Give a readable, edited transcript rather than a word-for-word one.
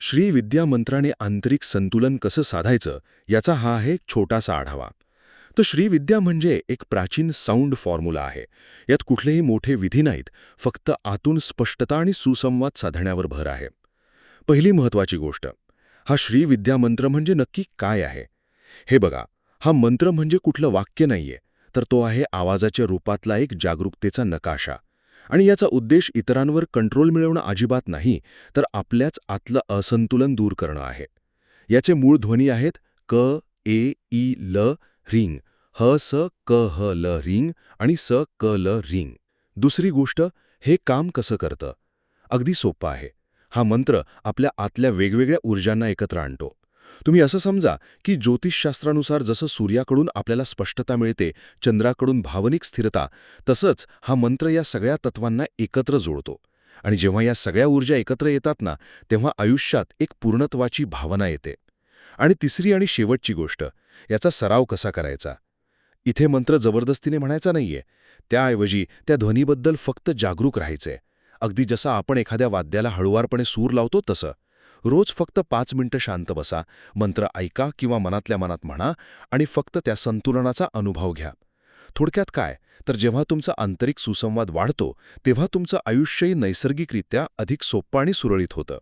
श्री विद्या मंत्राने आंतरिक संतुलन कसं साधायचं याचा हा आहे एक छोटासा आढावा. तर श्री विद्या म्हणजे एक प्राचीन साऊंड फॉर्म्युला आहे. यात कुठलेही मोठे विधी नाहीत, फक्त आतून स्पष्टता आणि सुसंवाद साधण्यावर भर आहे. पहिली महत्वाची गोष्ट, हा श्री विद्या मंत्र म्हणजे नक्की काय आहे? हे बघा, हा मंत्र म्हणजे कुठलं वाक्य नाहीये, तर तो आहे आवाजाच्या रूपातला एक जागरूकतेचा नकाशा. आणि याचा उद्देश इतरांवर कंट्रोल मिळवणं अजिबात नाही, तर आपल्याच आतलं असंतुलन दूर करणं आहे. याचे मूळ ध्वनी आहेत क, ए, ई, ल, रिंग, ह, स, क, ह, ल, रिंग आणि स, क, ल, रिंग. दुसरी गोष्ट, हे काम कसं करतं? अगदी सोपं आहे. हा मंत्र आपल्या आतल्या वेगवेगळ्या ऊर्जांना एकत्र आणतो. तुम्ही असं समजा की ज्योतिषशास्त्रानुसार जसं सूर्याकडून आपल्याला स्पष्टता मिळते, चंद्राकडून भावनिक स्थिरता, तसंच हा मंत्र या सगळ्या तत्वांना एकत्र जोडतो. आणि जेव्हा या सगळ्या ऊर्जा एकत्र येतात ना, तेव्हा आयुष्यात एक पूर्णत्वाची भावना येते. आणि तिसरी आणि शेवटची गोष्ट, याचा सराव कसा करायचा? इथे मंत्र जबरदस्तीने म्हणायचा नाहीये. त्याऐवजी त्या ध्वनीबद्दल फक्त जागरूक राहायचंय. अगदी जसं आपण एखाद्या वाद्याला हळुवारपणे सूर लावतो तसं. रोज फक्त 5 मिनिटं शांत बसा, मंत्र ऐका किंवा मनातल्या मनात म्हणा आणि फक्त त्या संतुलनाचा अनुभव घ्या. थोडक्यात काय, तर जेव्हा तुमचा आंतरिक सुसंवाद वाढतो, तेव्हा तुमचं आयुष्यही नैसर्गिकरित्या अधिक सोपं आणि सुरळीत होतं.